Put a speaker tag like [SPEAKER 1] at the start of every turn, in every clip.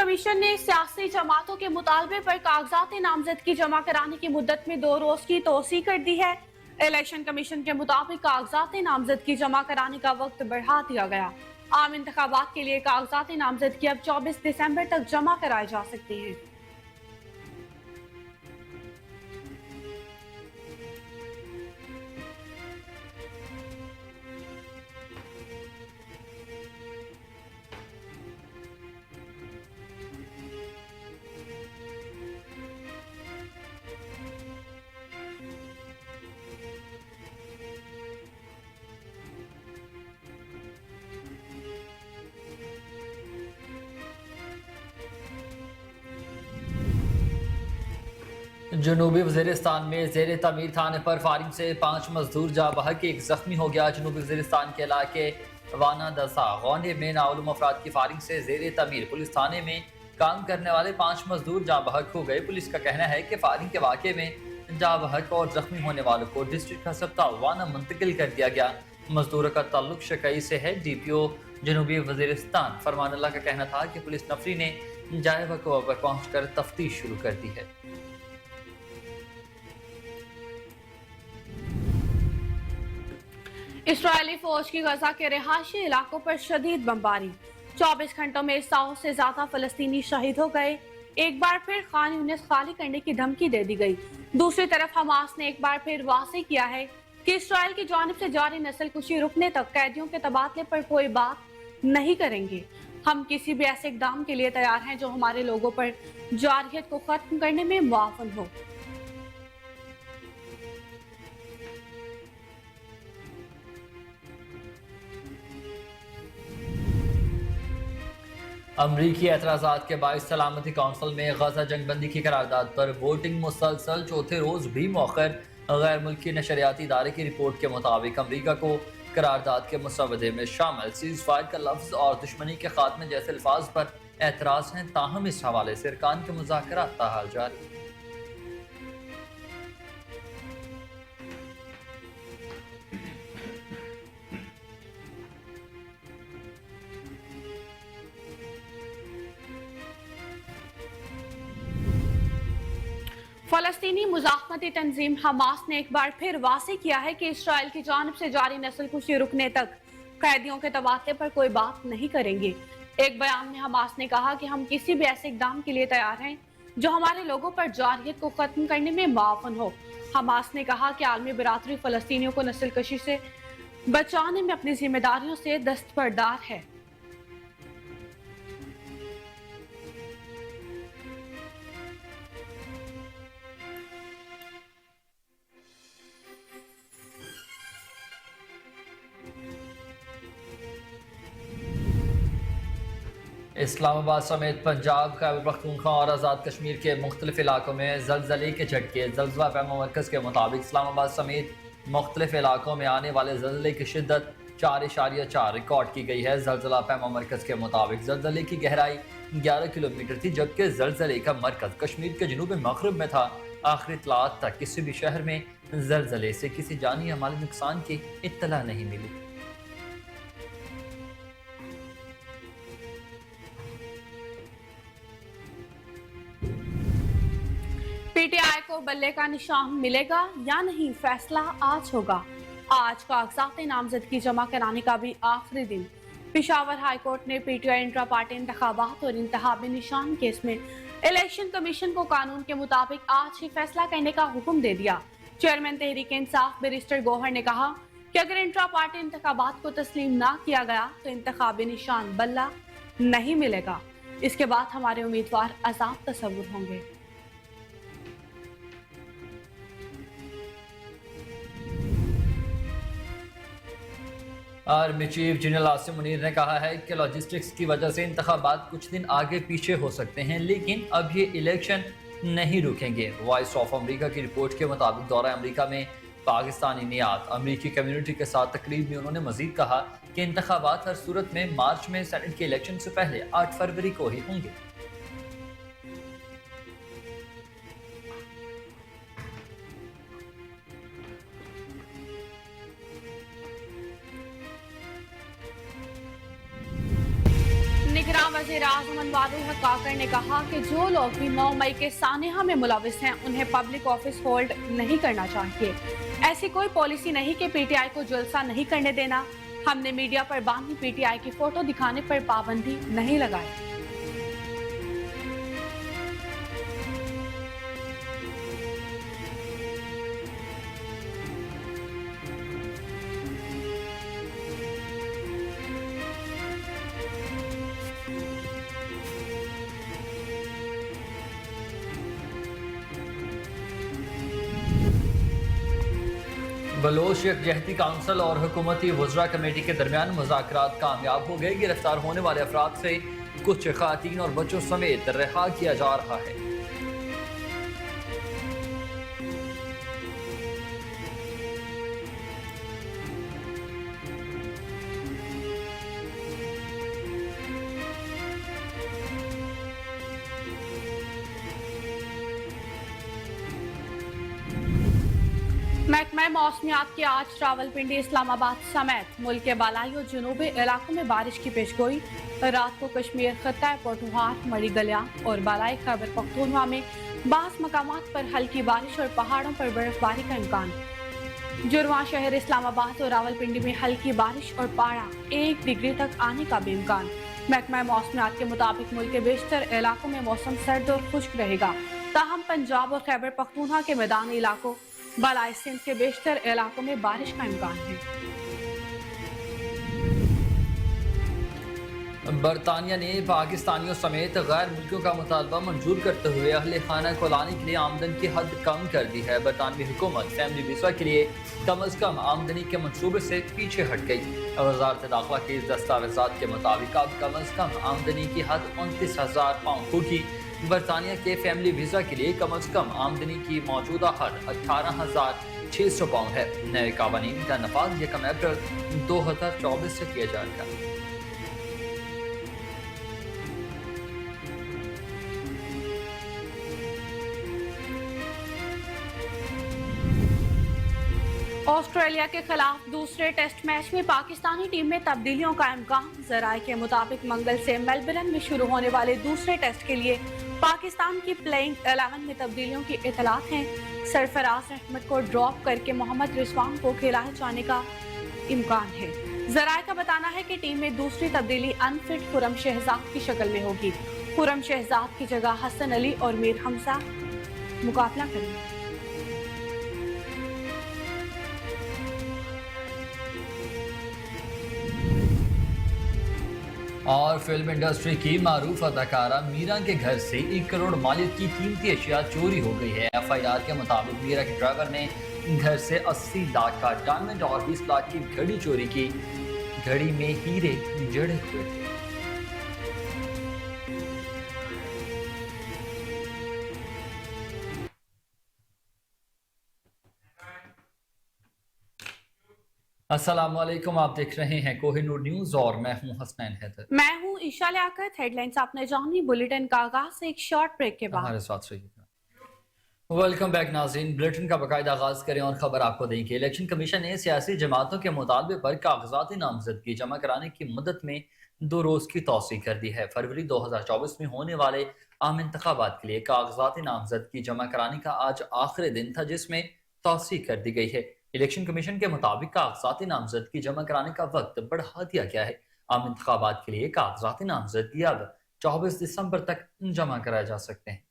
[SPEAKER 1] Commission ने सियासी जमातों के मुतालबे पर कागजात नामजदगी जमा कराने की मुद्दत में 2 रोज की तोसी कर दी है। इलेक्शन कमीशन के मुताबिक कागजात नामजदगी जमा कराने का वक्त बढ़ा दिया गया। आम इंतखाबात के लिए कागजात नामजदगी अब 24 दिसंबर तक जमा कराए जा सकते हैं।
[SPEAKER 2] जनूबी वज़ीरिस्तान में ज़ेर तमीर थाने पर फायरिंग से 5 मजदूर जा बहक, एक जख्मी हो गया। जनूबी वज़ीरिस्तान के इलाके वाना दसा गौने में नामालूम अफराद की फायरिंग से ज़ेर तमीर पुलिस थाने में काम करने वाले 5 मजदूर जा बहक हो गए। पुलिस का कहना है कि फायरिंग के वाक़े में जा बहक और जख्मी होने वालों को डिस्ट्रिक्ट अस्पताल वाना मुंतकिल कर दिया गया। मजदूरों का ताल्लुक शकई से है। DPO जनूबी वज़ीरिस्तान फरमान अल्लाह का कहना था कि पुलिस नफरी ने जाए वक़्वा पर पहुँच कर तफ्तीश शुरू कर दी है।
[SPEAKER 1] इस्राएली फौज की गजा के रिहायशी इलाकों पर शदीद बमबारी। 24 घंटों में 100 से ज्यादा फलस्तीनी शहीद हो गए। एक बार फिर खान यूनिस खाली करने की धमकी दे दी गई। दूसरी तरफ हमास ने एक बार फिर वाज़ेह किया है कि इसराइल की जानिब से जारी नस्लकुशी रुकने तक कैदियों के तबादले पर कोई बात नहीं करेंगे। हम किसी भी ऐसे इकदाम के लिए तैयार हैं जो हमारे लोगों पर जारहियत को खत्म करने में मुआवन हो।
[SPEAKER 2] अमरीकी एतराज़ात के बाइस सलामती कौंसिल में गजा जंगबंदी की करारदाद पर वोटिंग मुसलसल चौथे रोज भी मौखर। गैर मुल्की नशरियाती इदारे की रिपोर्ट के मुताबिक अमरीका को करारदाद के मुसवदे में शामिल सीज़ फायर का लफ्ज और दुश्मनी के खात्मे जैसे अल्फाज पर एतराज़ हैं। ताहम इस हवाले से अरकान के मुज़ाकरात ताहाल जारी।
[SPEAKER 1] फलस्तीनी मुजाहमती तंजीम हमास ने एक बार फिर वाज़ेह किया है कि इसराइल की जानिब से जारी नस्लकुशी रुकने तक कैदियों के तबादले पर कोई बात नहीं करेंगे। एक बयान में हमास ने कहा कि हम किसी भी ऐसे इकदाम के लिए तैयार हैं जो हमारे लोगों पर जारहियत को खत्म करने में मुआवन हो। हमास ने कहा कि आलमी बिरादरी फलस्तीनियों को नस्लकशी से बचाने में अपनी जिम्मेदारियों से दस्तबरदार है।
[SPEAKER 2] इस्लामाबाद समेत पंजाब, खैबर पख्तूनख्वा और आज़ाद कश्मीर के मुख्तलिफ इलाकों में ज़लज़ले के झटके। ज़लज़ला पैमा मरकज़ के मुताबिक इस्लामाबाद समेत मुख्तलिफ इलाकों में आने वाले ज़लज़ले की शिद्दत 4.4 रिकॉर्ड की गई है। ज़लज़ला पैमा मरकज़ के मुताबिक ज़लज़ले की गहराई 11 किलोमीटर थी, जबकि ज़लज़ले का मरकज़ कश्मीर के जनूब मग़रिब में था। आखिरी इत्तलात तक किसी भी शहर में ज़लज़ले से किसी जानी या माली नुकसान की इत्तला नहीं मिली।
[SPEAKER 1] PTI को बल्ले का निशान मिलेगा या नहीं, फैसला आज होगा। आज कागजात नामजदगी जमा कराने का भी आखिरी दिन। पेशावर हाई कोर्ट ने PTI इंट्रा पार्टी इंतखाबात और इंतखाबी निशान केस में इलेक्शन कमीशन को कानून के मुताबिक आज ही फैसला करने का हुक्म दे दिया। चेयरमैन तहरीक इंसाफ बैरिस्टर गौहर ने कहा कि अगर इंट्रा पार्टी इंतखाबात को तस्लीम ना किया गया तो इंतखाबी निशान बल्ला नहीं मिलेगा। इसके बाद हमारे उम्मीदवार आजाद तस्वुर होंगे।
[SPEAKER 2] Army chief general Asim Munir ने कहा है कि लॉजिस्टिक्स की वजह से इंतखाबात कुछ दिन आगे पीछे हो सकते हैं, लेकिन अब ये इलेक्शन नहीं रुकेंगे। वॉइस ऑफ अमेरिका की रिपोर्ट के मुताबिक दौरा अमेरिका में पाकिस्तानी नियात अमेरिकी कम्युनिटी के साथ तकरीब में उन्होंने मजीद कहा कि इंतखाबात हर सूरत में मार्च में सेनेट के इलेक्शन से पहले 8 फरवरी को ही होंगे।
[SPEAKER 1] निगरान वज़ीर आज़म अनवारुल हक काकर ने कहा कि जो लोग भी 9 मई के सानेहा में मुलविस हैं उन्हें पब्लिक ऑफिस होल्ड नहीं करना चाहिए। ऐसी कोई पॉलिसी नहीं कि पीटीआई को जलसा नहीं करने देना। हमने मीडिया पर बानी पीटीआई की फोटो दिखाने पर पाबंदी नहीं लगाई।
[SPEAKER 2] बलोच यकजहती काउंसिल और हुकूमती वज़रा कमेटी के दरमियान मुज़ाकरात कामयाब हो गए। गिरफ्तार होने वाले अफराद से कुछ ख़वातीन और बच्चों समेत रिहा किया जा रहा है।
[SPEAKER 1] महकमा मौसमियात की आज रावलपिंडी, इस्लामाबाद समेत मुल्क के बालाई और जनूबी इलाकों में बारिश की पेशगोई। रात को कश्मीर, खत्ता पटुहार, मड़ी गलिया और बालाई खैबर पख्तूनख्वा में बास मकामात पर हल्की बारिश और पहाड़ों पर बर्फबारी का इम्कान। जुर्वा शहर, इस्लामाबाद और रावलपिंडी में हल्की बारिश और पारा 1 डिग्री तक आने का भी इम्कान। महकमा मौसमियात के मुताबिक मुल्क के बेशतर इलाकों में मौसम सर्द और खुश्क रहेगा। ताहम पंजाब और खैबर पख्तूनख्वा के मैदानी इलाकों, बालाई सिंध के बेशतर इलाकों में बारिश का इम्कान है।
[SPEAKER 2] बरतानिया ने पाकिस्तानियों समेत गैर मुल्कियों का मुतालबा मंजूर करते हुए अहले खाना को लाने के लिए आमदन की हद कम कर दी है। बरतानवी हुकूमत फैमिली वीजा के लिए कम अज कम आमदनी के मंसूबे से पीछे हट गई। वजारत दाखिला के दस्तावेजात के मुताबिक अब कम अज कम आमदनी की हद 29,000 पाउंड होगी। बरतानिया के फैमिली वीजा के लिए कम अज कम आमदनी की मौजूदा हद 18,600 पाउंड है। नए कानून का नफाज 1 अप्रैल 2024 से किया जाएगा।
[SPEAKER 1] ऑस्ट्रेलिया के खिलाफ दूसरे टेस्ट मैच में पाकिस्तानी टीम में तब्दीलियों का इम्कान। जराये के मुताबिक मंगल से मेलबर्न में शुरू होने वाले दूसरे टेस्ट के लिए पाकिस्तान की प्लेइंग 11 में तब्दीलियों की इतलात हैं। सरफराज अहमद को ड्रॉप करके मोहम्मद रिजवान को खिलाए जाने का इम्कान है। जराये का बताना है कि टीम में दूसरी तब्दीली अनफिट खुरम शहजाद की शक्ल में होगी। खुरम शहजाद की जगह हसन अली और मीर हमजा मुकाबला करेंगे।
[SPEAKER 2] और फिल्म इंडस्ट्री की मारूफ अदाकारा मीरा के घर से 1 करोड़ मालिक की कीमती अशिया चोरी हो गई है। FIR के मुताबिक मीरा के ड्राइवर ने घर से 80 लाख का डायमंड और 20 लाख की घड़ी चोरी की। घड़ी में हीरे जड़े हुए थे। अस्सलामुअलैकुम, आप देख रहे हैं कोहिनूर न्यूज और मैं हूं हसनैन हैदर।
[SPEAKER 1] मैं हूं ईशा लियाकत। हेडलाइंस आपने जानी। बुलेटिन का आगाज से एक शॉर्ट ब्रेक के बाद
[SPEAKER 2] हमारे साथ रहिएगा। वेलकम बैक नाज़रीन। बुलेटिन का बाकायदा आगाज करें और खबर आपको दें कि इलेक्शन कमीशन ने सियासी जमातों के मुतालबे पर कागजाती नामजदगी जमा कराने की मुद्दत में 2 रोज की तौसीह कर दी है। फरवरी 2024 में होने वाले आम इंतखाबात के लिए कागजाती नामजदगी जमा कराने का आज आखिरी दिन था, जिसमें तौसीह कर दी गई है। इलेक्शन कमीशन के मुताबिक कागजाती नामजदगी जमा कराने का वक्त बढ़ा दिया गया है। आम इंतखाबात के लिए कागजाती नामजदगी अब 24 दिसंबर तक जमा कराए जा सकते हैं।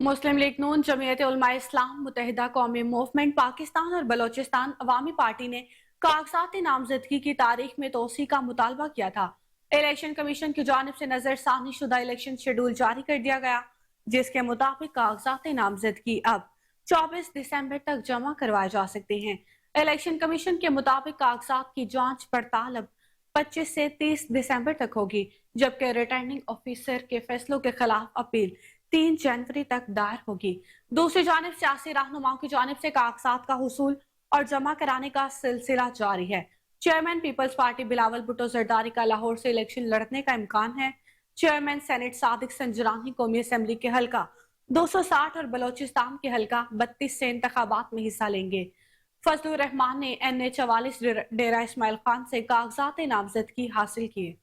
[SPEAKER 1] मुस्लिम लीग नून, जमीयत उलमा इस्लाम, मुत्तहिदा कौमी मूवमेंट पाकिस्तान और बलोचिस्तान अवामी पार्टी ने कागजाती नामजदगी की तारीख में तोसी का मुतालबा किया था। इलेक्शन कमीशन की जानिब से नजरसानी शुदा इलेक्शन शेड्यूल जारी कर दिया गया, जिसके मुताबिक कागजाती नामजदगी अब 24 दिसंबर तक जमा करवाए जा सकते हैं। इलेक्शन कमीशन के मुताबिक कागजात की जांच पड़ताल अब 25 से 30 दिसंबर तक होगी, जबकि रिटर्निंग ऑफिसर के फैसलों के खिलाफ अपील 3 जनवरी तक दायर होगी। दूसरी जानिब सियासी रहनुमाओं की जानिब से कागजात का हुसूल और जमा कराने का सिलसिला जारी है। चेयरमैन पीपल्स पार्टी बिलावल भुट्टो जरदारी का लाहौर से इलेक्शन लड़ने का इम्कान है। चेयरमैन सेनेट सादिक संजरानी कौमी असम्बली के हल्का 260 और बलोचिस्तान के हल्का 32 से इंतखाबात में हिस्सा लेंगे। फजलुर रहमान ने NA44 डेरा इस्माइल खान से कागजात नामजदगी हासिल किए।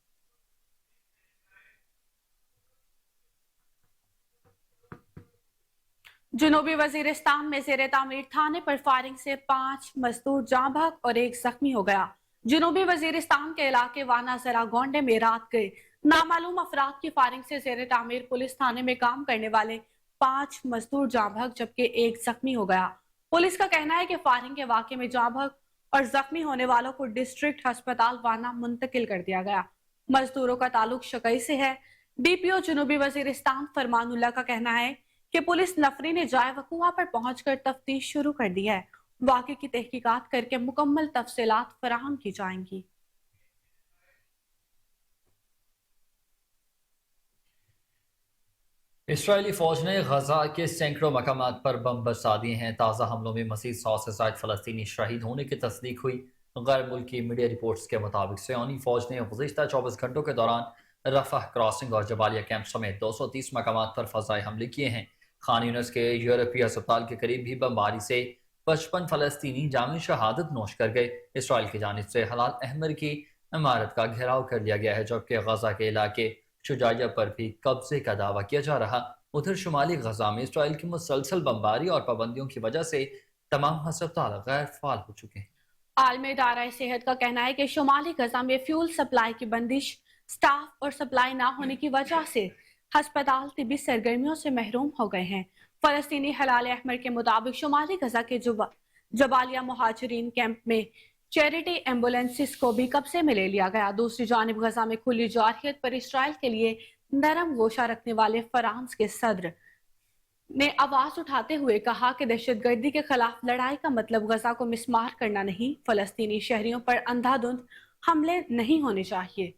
[SPEAKER 1] जनूबी वजीरिस्तान में जेर तामीर थाने पर फायरिंग से 5 मजदूर जाँ बहक और एक जख्मी हो गया। जनूबी वजीरिस्तान के इलाके वाना जरा गोंडे में रात गए नामालूम अफराद की फायरिंग से जेर तामीर पुलिस थाने में काम करने वाले 5 मजदूर जाँ बहक जबकि एक जख्मी हो गया। पुलिस का कहना है कि फायरिंग के वाकये में जाँ बहक और जख्मी होने वालों को डिस्ट्रिक्ट अस्पताल वाना मुंतकिल कर दिया गया। मजदूरों का ताल्लुक शकई से है। डीपीओ जनूबी वजीरिस्तान फरमानुल्लाह का कहना है कि पुलिस नफरी ने जाए वकुआ पर पहुंचकर तफ्तीश शुरू कर दी है। वाक़े की तहकीकात करके मुकम्मल तफसीलात फराहम की जाएंगी।
[SPEAKER 2] इसराइली फौज ने गजा के सैकड़ों मकामात पर बम बरसा दिए हैं। ताज़ा हमलों में मज़ीद 100 से ज़ायद फ़लस्तीनी शहीद होने की तस्दीक हुई। गैर मुल्की मीडिया रिपोर्ट्स के मुताबिक सियोनी फौज ने गुज़िश्ता 24 घंटों के दौरान रफ़ह क्रॉसिंग और जबालिया कैंप समेत 230 मकामात पर फ़ज़ाई हमले किए हैं। खान यूनिस के यूरोपीय अस्पताल के करीब भी बमबारी से 55 फ़लस्तीनी जामी शहादत नोश कर गए। इसराइल की जानिब से हलाल अहमर की इमारत का घेराव कर लिया गया है, जबकि गजा के इलाके शुजाइया पर भी कब्जे का दावा किया जा रहा। उधर शुमाली गजा में इसराइल की मुसलसल बमबारी और पाबंदियों की वजह से तमाम अस्पताल गैर फाल हो चुके हैं।
[SPEAKER 1] आलमी इदारा सेहत का कहना है कि शुमाली गजा में फ्यूल सप्लाई की बंदिश, स्टाफ और सप्लाई ना होने की वजह से अस्पताल तिबी सरगर्मियों से महरूम हो गए हैं। फलस्तीनी हलाल अहमर के मुताबिक शुमाली गजा के जबालिया मुहाजिरीन कैंप में चैरिटी एम्बुलेंसेस को भी कब्जे में ले लिया गया। दूसरी जानिब गजा में खुली जारहियत पर इसराइल के लिए नरम गोशा रखने वाले फ्रांस के सदर ने आवाज उठाते हुए कहा कि दहशतगर्दी के खिलाफ लड़ाई का मतलब गजा को मिसमार करना नहीं, फलस्तीनी शहरियों पर अंधाधुंध हमले नहीं होने चाहिए।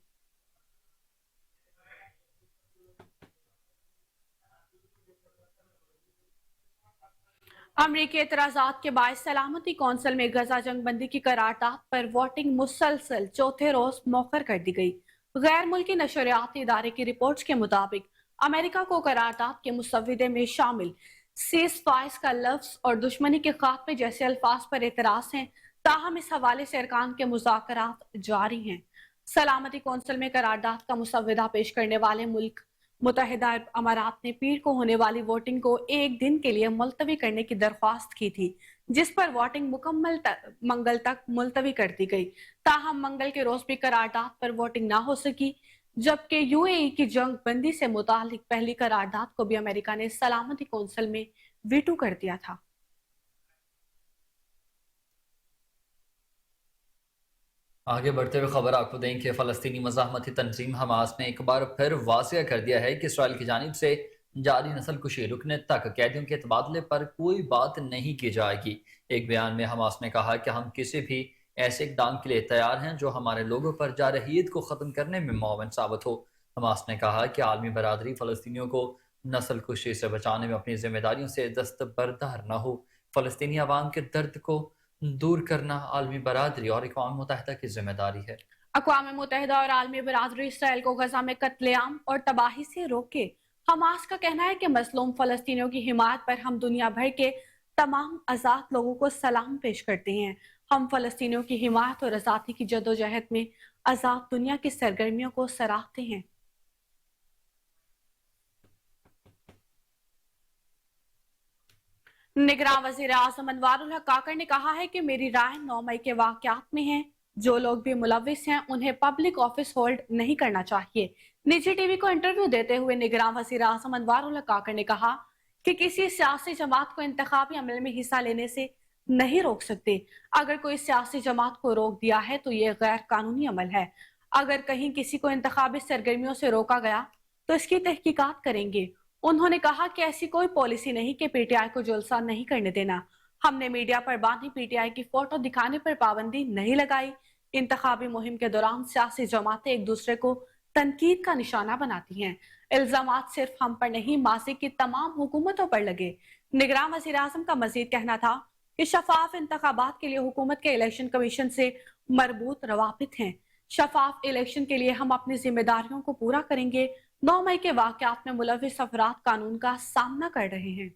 [SPEAKER 1] अमरीकी एतराजात के बायस सलामती कौंसिल में गजा जंगबंदी की करारदाद पर वोटिंग मुसलसल चौथे रोज मौखर कर दी गई। गैर मुल्की नशरियाती इदारे की रिपोर्ट्स के मुताबिक अमेरिका को करारदाद के मुसव्विदे में शामिल सीज फायर का लफ्ज और दुश्मनी के खात्मे जैसे अल्फाज पर एतराज हैं। ताहम इस हवाले से अरकान के मुज़ाकरात जारी हैं। सलामती कौंसिल में करारदाद का मुसव्विदा पेश करने वाले मुल्क मुत्तहिदा अरब अमारात ने पीर को होने वाली वोटिंग को एक दिन के लिए मुलतवी करने की दरख्वास्त की थी, जिस पर वोटिंग मंगल तक मुलतवी कर दी गई। ताहम मंगल के रोज भी करारदाद पर वोटिंग ना हो सकी, जबकि यूएई की जंग बंदी से मुतालिक पहली करारदाद को भी अमेरिका ने सलामती कौंसिल में वीटो कर दिया था।
[SPEAKER 2] आगे बढ़ते हुए खबर आपको दें कि फ़लस्तीनी मज़ाहमती तंजीम हमास ने एक बार फिर वाज़ेह कर दिया है कि इसराइल की जानिब से जारी नस्ल कुशी रुकने तक कैदियों के तबादले पर कोई बात नहीं की जाएगी। एक बयान में हमास ने कहा कि हम किसी भी ऐसे इक़दाम के लिए तैयार हैं जो हमारे लोगों पर जारहियत को ख़त्म करने में मुआवन साबित हो। हमास ने कहा कि आलमी बरादरी फ़लस्तीनियों को नस्ल कुशी से बचाने में अपनी जिम्मेदारियों से दस्तबरदार न हो। फ़लस्तीनी अवाम के दर्द को दूर करना आलमी बरादरी और अक़वाम मुत्तहिदा की जिम्मेदारी है।
[SPEAKER 1] अक़वाम मुत्तहिदा और आलमी बरादरी इसराइल को गजा में कत्लेआम और तबाही से रोके। हमास का कहना है कि मजलूम फ़लस्तीनियों की हिमायत पर हम दुनिया भर के तमाम आज़ाद लोगों को सलाम पेश करते हैं। हम फ़लस्तीनियों की हिमायत और आज़ादी की जदोजहद में आज़ाद दुनिया की सरगर्मियों को सराहते हैं। निगरान वज़ीर आज़म अनवारुल हक काकर ने कहा है कि मेरी राय 9 मई के वाक़यात में है। जो लोग भी मुलविस हैं उन्हें पब्लिक ऑफिस होल्ड नहीं करना चाहिए। निजी टीवी को इंटरव्यू देते हुए निगरान वज़ीर आज़म अनवारुल हक काकर ने कहा कि किसी सियासी जमात को इंतखाबी अमल में हिस्सा लेने से नहीं रोक सकते। अगर कोई सियासी जमात को रोक दिया है तो ये गैर कानूनी अमल है। अगर कहीं किसी को इंतखाबी सरगर्मियों से रोका गया तो इसकी तहकीकात करेंगे। उन्होंने कहा कि ऐसी कोई पॉलिसी नहीं कि पीटीआई को जलसा नहीं करने देना। हमने मीडिया पर बानी पीटीआई की फोटो दिखाने पर पाबंदी नहीं लगाई। इंतखाबी मुहिम के दौरान सियासी जमातें एक दूसरे को तनकीद का निशाना बनाती हैं। इल्जामात सिर्फ हम पर नहीं, माजी की तमाम हुकूमतों पर लगे। निगरान वज़ीर आज़म का मजीद कहना था कि शफाफ इंतखाबात के लिए हुकूमत के इलेक्शन कमीशन से मरबूत रवाबित हैं। शफाफ इलेक्शन के लिए हम अपनी जिम्मेदारियों को पूरा करेंगे। 9 मई के वाक़यात में मुलविस अफराद कानून का सामना कर रहे हैं।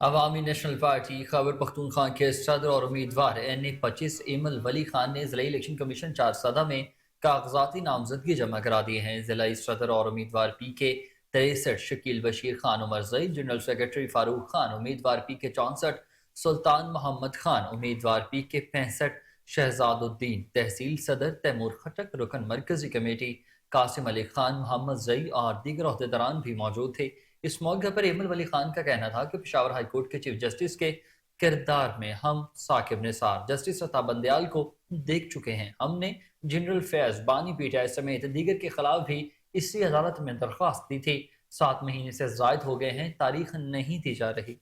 [SPEAKER 2] अवामी नेशनल पार्टी खैबर पख्तूनख्वा के सदर और उम्मीदवार NA 25 इमल वली खान ने ज़िला इलेक्शन कमीशन चारसदा में कागजाती नामजदगी जमा करा दिए हैं। जिला सदर और उम्मीदवार पी के 63, शकील बशीर खान उमरजई, जनरल सेक्रेटरी फारूक खान, उम्मीदवार पी के 64, सुल्तान मोहम्मद खान, उम्मीदवार पी के 65, शहजादुद्दीन, तहसील सदर तैमूर खटक, रुकन मरकजी कमेटी कासिम अली खान, मोहम्मद जई और दीगर अहदेदारान भी मौजूद थे। इस मौके पर एमल वली खान का कहना था कि पेशावर हाई कोर्ट के चीफ जस्टिस के किरदार में हम साकिब निसार, जस्टिस अता बंदयाल को देख चुके हैं। हमने जनरल फैज, बानी पीटीआई समेत दीगर के खिलाफ भी इसी अदालत में दरख्वास्त दी थी। 7 महीने से जायद हो गए हैं, तारीख नहीं दी जा रही।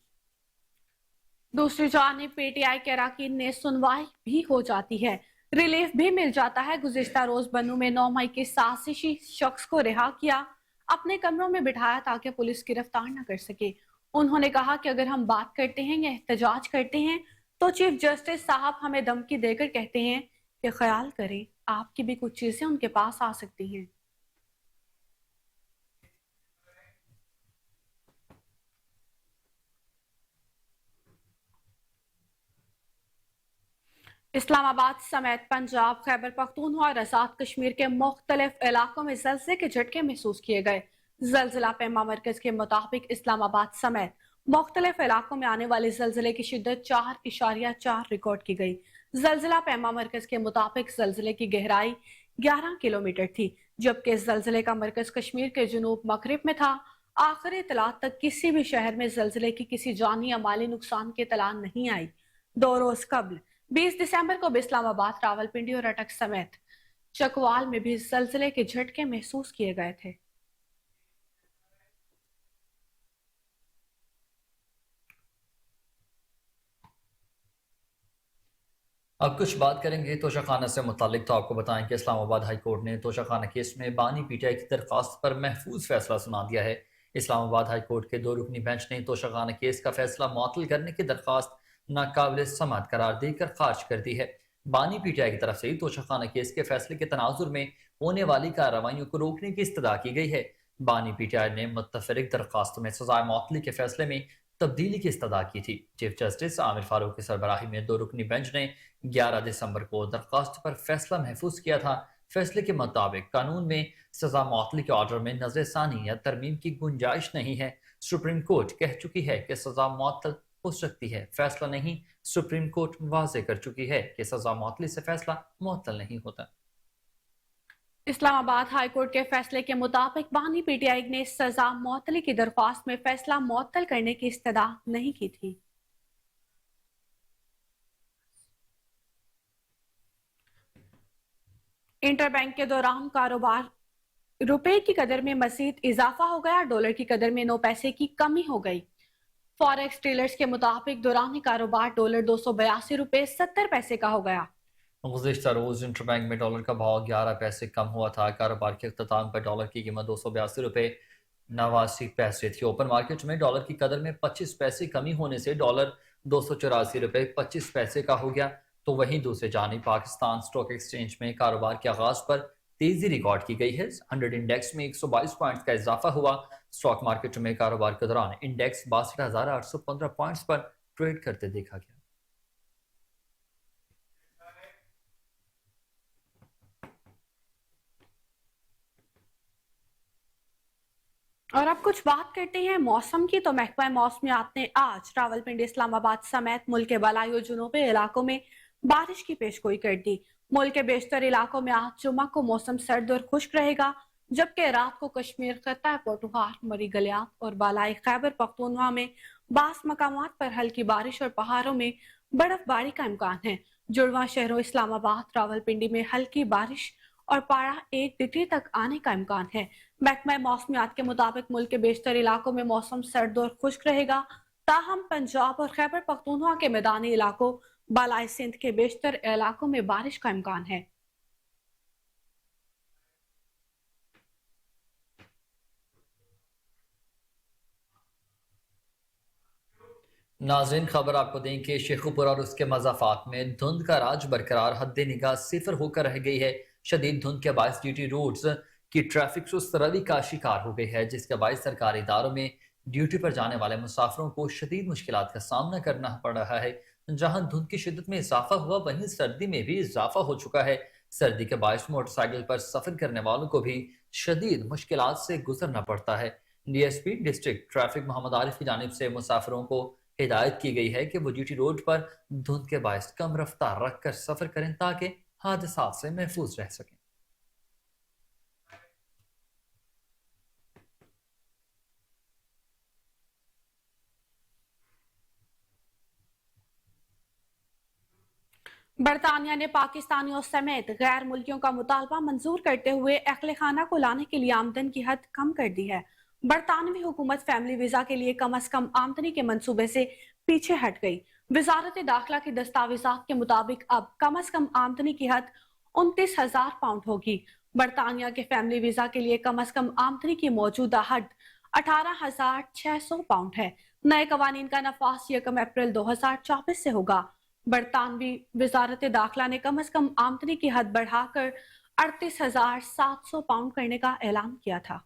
[SPEAKER 1] दूसरी जानिब पीटीआई के अरकान ने सुनवाई भी हो जाती है, रिलीफ भी मिल जाता है। गुज़िश्ता रोज बन्नू में 9 मई के साजिशी शख्स को रिहा किया, अपने कमरों में बिठाया ताकि पुलिस गिरफ्तार न कर सके। उन्होंने कहा कि अगर हम बात करते हैं या एहतजाज करते हैं तो चीफ जस्टिस साहब हमें धमकी देकर कहते हैं कि ख्याल करें आपकी भी कुछ चीजें उनके पास आ सकती हैं। इस्लामाबाद समेत पंजाब, खैबर पख्तूनख्वा और आजाद कश्मीर के मुख्तलिफ इलाकों में जलज़ले के झटके महसूस किए गए। जलजिला पैमा मरकज के मुताबिक इस्लामाबाद समेत मुख्तलिफ इलाकों में आने वाले जलजिले की शिद्दत 4.4 रिकॉर्ड की गई। जलजिला पैमा मरकज के मुताबिक जलजिले की गहराई 11 किलोमीटर थी, जबकि जलजिले का मरकज कश्मीर के जुनूब मगरिब में था। आखिरी इतलात तक किसी भी शहर में जलजिले की किसी जानी या माली नुकसान की इतला नहीं आई। 2 रोज कबल 20 दिसंबर को भी इस्लामाबाद, रावलपिंडी और अटक समेत चकवाल में भी जलजिले के झटके महसूस किए गए थे।
[SPEAKER 2] अब कुछ बात करेंगे तोशाखाना से मुतालिक। तो आपको बताएं कि इस्लामाबाद हाई कोर्ट ने तोशाखाना केस में बानी पीटीआई की दरख्वास्त पर महफूज फैसला सुना दिया है। इस्लामाबाद हाई कोर्ट के 2 रुकनी बेंच ने तोशाखाना केस का फैसला मुअत्तल करने की दरख्वास्त नाकाबिल समाअत करार देकर खारिज कर दी है। बानी पीटीआई की तरफ से तोशाखाना केस के फैसले के तनाजुर में होने वाली कार्रवाइयों को रोकने की इस्तदा की गई है। बानी पीटीआई ने मुतफरिक दरख्वास्तों में सजाए मुअत्तली के फैसले में तब्दीली की इस्तदा की थी। चीफ जस्टिस आमिर फारूक की सरबराही में 2 रुकनी बेंच ने 11 दिसंबर को दरख्वास्त पर फैसला महफूज किया था। फैसले के मुताबिक कानून में सजा मुअत्तली के ऑर्डर में नजरसानी या तरमीम की गुंजाइश नहीं है। सुप्रीम कोर्ट कह चुकी है कि सजा मुअत्तल हो सकती है, फैसला नहीं। सुप्रीम कोर्ट वाज़े कर चुकी है कि सजा मुअत्तली से फैसला मुअत्तल नहीं होता।
[SPEAKER 1] इस्लामाबाद हाई कोर्ट के फैसले के मुताबिक बानी पीटीआई ने सजा मुअत्तली की दरख्वास्त में फैसला मुअत्तल करने की इस्तदा नहीं की थी। इंटरबैंक के दौरान कारोबार, रुपए की कदर में मजीद इजाफा हो गया, डॉलर की कदर में 9 पैसे की कमी हो गई। फॉरेक्स डीलर्स के मुताबिक दौरान कारोबार डॉलर 282 रुपए 70 पैसे का हो गया।
[SPEAKER 2] गुज़िश्ता रोज इंटरबैंक में डॉलर का भाव 11 पैसे कम हुआ था। कारोबार के अख्ताम पर डॉलर की कीमत 282 रुपए 89 पैसे थी। ओपन मार्केट में डॉलर की कदर में 25 पैसे कमी होने से डॉलर 284 रुपए 25 पैसे का हो गया। तो वहीं दूसरी जानिब पाकिस्तान स्टॉक एक्सचेंज में कारोबार के आगाज पर तेजी रिकॉर्ड की गई है। 100 इंडेक्स में 122 पॉइंट्स का इजाफा हुआ। स्टॉक मार्केट में कारोबार के दौरान इंडेक्स 62,815 पॉइंट्स पर ट्रेड करते देखा गया।
[SPEAKER 1] और अब कुछ बात करते हैं मौसम की। तो महकमा मौसमियात ने आज रावलपिंडी, इस्लामाबाद समेत मुल्क के बलाई और जुनूबी इलाकों में बारिश की पेशगोई कर दी। मुल्क के बेशतर इलाकों में आज जुम्मा को मौसम सर्द और खुश्क रहेगा, जबकि रात को कश्मीर, खत्ता पोटुहार, मरी गलियात और बालाई खैबर पख्तूनख्वा में बास मकामात पर हल्की बारिश और पहाड़ों में बर्फबारी का इम्कान है। जुड़वा शहरों इस्लामाबाद, रावलपिंडी में हल्की बारिश और पारा 1 डिग्री तक आने का इम्कान है। महकमा मौसमियात के मुताबिक मुल्क के बेशतर इलाकों में मौसम सर्द और खुश्क रहेगा, ताहम पंजाब और खैबर पख्तूनख्वा के मैदानी इलाकों, बालाई सिंध के बेशतर इलाकों में बारिश का इम्कान है।
[SPEAKER 2] नाज़रीन, खबर आपको दें कि शेखुपुरा और उसके मज़ाफ़ात में धुंध का राज बरकरार, हद निगाह 0 होकर रह गई है। शदीद धुंध के बायस जीटी रोड्स की ट्रैफिक सुस्त रवि का शिकार हो गई है, जिसके बायस सरकारी इदारों में ड्यूटी पर जाने वाले मुसाफिरों को शदीद मुश्किलात का सामना करना पड़ रहा है। जहां धुंध की शिद्दत में इजाफा हुआ, वहीं सर्दी में भी इजाफा हो चुका है। سردی کے باعث موٹر سائیکل پر سفر کرنے والوں کو بھی شدید مشکلات سے گزرنا پڑتا ہے۔ D S P district traffic Muhammad Arif کی جانب سے مسافروں کو ہدایت کی گئی ہے کہ وہ جی ٹی روڈ پر دھند کے باعث کم رفتار رکھ کر سفر کریں تاکہ حادثات سے محفوظ رہ سکیں۔
[SPEAKER 1] برطانیہ نے پاکستانیوں سمیت غیر ملکیوں کا مطالبہ منظور کرتے ہوئے اہل خانہ کو لانے کے لیے آمدن کی حد کم کر دی ہے۔ برطانوی حکومت فیملی ویزا کے لیے کم از کم آمدنی کے منصوبے سے پیچھے ہٹ گئی۔ وزارت داخلہ کی دستاویزات کے مطابق اب کم از کم آمدنی کی حد 29,000 پاؤنڈ ہوگی۔ برطانیہ کے فیملی ویزا کے لیے کم از کم آمدنی کی موجودہ حد 18,600 پاؤنڈ ہے۔ نئے قوانین کا نفاذ 1 اپریل 2024 سے ہوگا۔ برطانوی وزارت داخلہ نے کم از کم آمدنی کی حد بڑھا کر 38,700 پاؤنڈ کرنے کا اعلان کیا تھا۔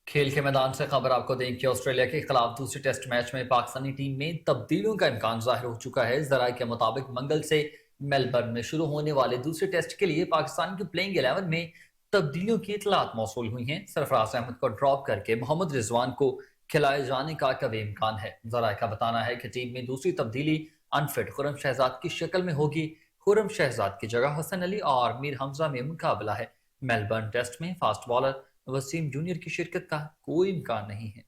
[SPEAKER 2] کھیل کے میدان سے خبر آپ کو دیں کہ آسٹریلیا کے خلاف دوسرے ٹیسٹ میچ میں پاکستانی ٹیم میں تبدیلیوں کا امکان ظاہر ہو چکا ہے۔ ذرائع کے مطابق منگل سے میلبرن میں شروع ہونے والے دوسرے ٹیسٹ کے لیے پاکستان کی پلینگ 11 میں تبدیلیوں کی اطلاعات موصول ہوئی ہیں۔ سرفراز احمد کو ڈراپ کر کے محمد رضوان کو کھلائے جانے کا قوی امکان ہے۔ ذرائع کا بتانا ہے کہ ٹیم میں دوسری تبدیلی انفٹ خرم شہزاد کی شکل میں ہوگی۔ خرم شہزاد کی جگہ حسن علی اور میر حمزہ میں مقابلہ ہے۔ میلبرن ٹیسٹ میں فاسٹ بالر وسیم جونیئر کی شرکت کا کوئی امکان نہیں ہے۔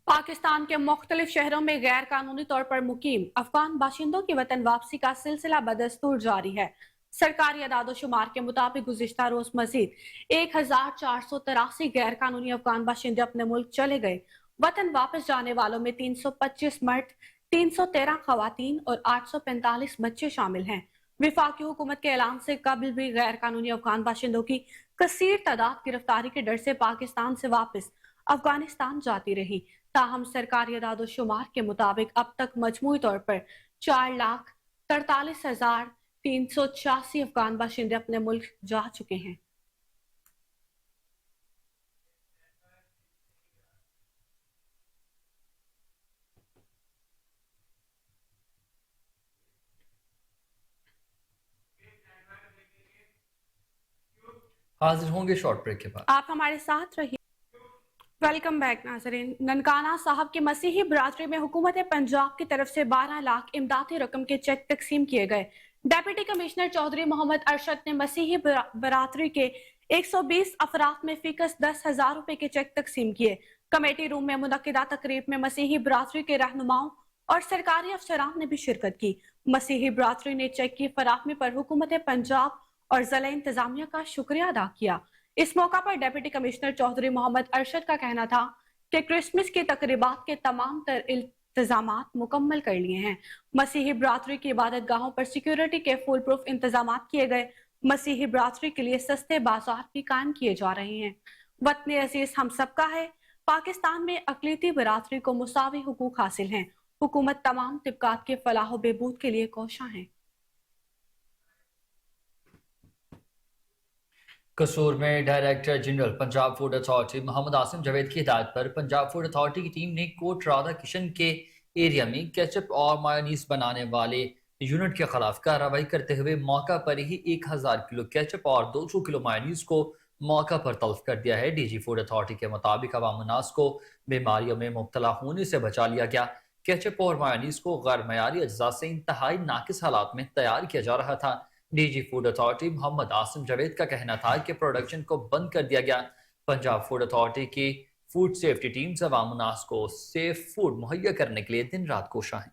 [SPEAKER 1] پاکستان کے مختلف شہروں میں غیر قانونی طور پر مقیم افغان باشندوں کی وطن واپسی کا سلسلہ بدستور جاری ہے۔ سرکاری اعداد و شمار کے مطابق گزشتہ روز مزید 1,483 غیر قانونی افغان باشندے اپنے ملک چلے گئے۔ وطن واپس جانے والوں میں 325 مرد، 313 خواتین اور 845 بچے شامل ہیں۔ وفاقی حکومت کے اعلان سے قبل بھی غیر قانونی افغان باشندوں کی کثیر تعداد گرفتاری کے ڈر سے پاکستان سے واپس افغانستان جاتی رہی۔ تاہم سرکاری اعداد و شمار کے مطابق اب تک مجموعی طور پر 4,43,386 افغان باشندے اپنے ملک جا چکے ہیں۔
[SPEAKER 2] حاضر ہوں گے شارٹ بریک کے بعد۔
[SPEAKER 1] آپ ہمارے ساتھ رہیے۔ ویلکم بیک ناظرین۔ ننکانہ صاحب کی مسیحی برادری میں حکومت پنجاب کی طرف سے 12 لاکھ امدادی رقم کے چیک تقسیم کیے گئے۔ ڈیپٹی کمشنر چودھری محمد ارشد نے مسیحی برادری کے 120 افراد میں فیکس 10,000 روپے کے چیک تقسیم کیے۔ کمیٹی روم میں منعقدہ تقریب میں مسیحی برادری کے رہنماؤں اور سرکاری افسران نے بھی شرکت کی۔ مسیحی برادری نے چیک کی فراہمی پر حکومت پنجاب اور ضلع انتظامیہ کا شکریہ ادا کیا۔ اس موقع پر ڈیپٹی کمشنر چودھری محمد ارشد کا کہنا تھا کہ کرسمس کی تقریبات کے تمام تر انتظامات مکمل کر لیے ہیں۔ مسیحی برادری کی عبادت گاہوں پر سیکیورٹی کے فول پروف انتظامات کیے گئے۔ مسیحی برادری کے لیے سستے بازار بھی قائم کیے جا رہے ہیں۔ وطن عزیز ہم سب کا ہے۔ پاکستان میں اقلیتی برادری کو مساوی حقوق حاصل ہیں۔ حکومت تمام طبقات کے فلاح و بہبود کے لیے کوشاں ہے۔
[SPEAKER 2] قصور میں director general Punjab food authority Muhammad Asim Javed کی ہدایت پر پنجاب فوڈ اتھارٹی کی ٹیم نے کوٹ رادھا کشن کے ایریا میں کیچپ اور مایونیز بنانے والے یونٹ کے خلاف کارروائی کرتے ہوئے موقع پر ہی 1,000 کلو کیچپ اور 200 کلو مایونیز کو موقع پر تلف کر دیا ہے۔ ڈی جی فوڈ اتھارٹی کے مطابق عوام الناس کو بیماریوں میں مبتلا ہونے سے بچا لیا گیا۔ کیچپ اور مایونیز کو غیر معیاری اجزاء سے انتہائی ناقص حالات میں تیار کیا جا رہا تھا۔ D G food authority Muhammad Asim Javed کا کہنا تھا کہ پروڈکشن کو بند کر دیا گیا۔ پنجاب فوڈ اتھارٹی کی فوڈ سیفٹی ٹیمز عوام الناس کو سیف فوڈ مہیا کرنے کے لیے دن رات کوشاں ہیں۔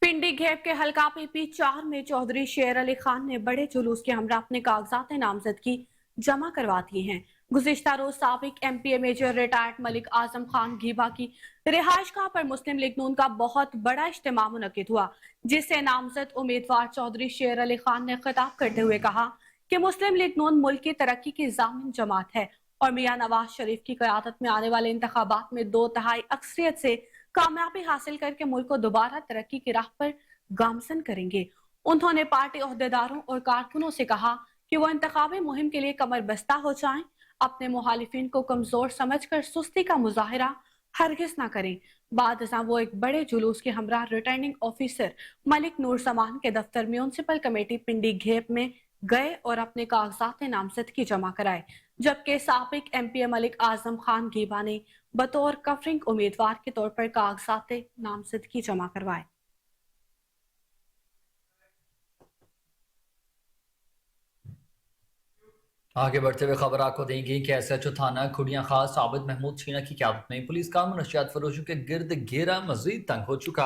[SPEAKER 1] پنڈی گھیب کے حلقہ پی پی 4 میں چودھری شیر علی خان نے بڑے جلوس کے ہمراہ اپنے کاغذات نامزدگی جمع کروا دیے ہیں۔ گزشتہ روز سابق ایم پی اے میجر ریٹائرڈ ملک اعظم خان گھیبا کی رہائش گاہ پر مسلم لیگ نون کا بہت بڑا اجتماع منعقد ہوا، جس سے نامزد امیدوار چودھری شیر علی خان نے خطاب کرتے ہوئے کہا کہ مسلم لیگ نون ملک کی ترقی کی ضامن جماعت ہے اور میاں نواز شریف کی قیادت میں آنے والے انتخابات میں 2/3 اکثریت سے कामयाबी हासिल करके मुल्क को दोबारा तरक्की की राह पर गामजन करेंगे। उन्होंने पार्टी ओहदेदारों और कारकुनों से कहा कि वो इंतखाबी मुहिम के लिए कमर बस्ता हो जाएं, अपने मुखालिफिन को कमजोर समझकर सुस्ती का मुजाहिरा हरगिज ना करें। बाद अज़ां वो एक बड़े जुलूस के हमरा रिटर्निंग ऑफिसर मलिक नूर जमान के दफ्तर म्यूनसिपल कमेटी पिंडी घेप में गए और अपने कागजात नामजदगी जमा कराए, जबकि साबिक एमपी मलिक आजम खान गीबा ने बतौर कवरिंग उम्मीदवार के तौर पर कागजात नामजदगी जमा करवाए।
[SPEAKER 2] आगे बढ़ते हुए खबर आपको देंगे कि एसएचओ थाना खुड़िया खास आबिद महमूद छीना की क़यादत में पुलिस का मनशियात फरोशों के गिर्द घेरा मजीद तंग हो चुका।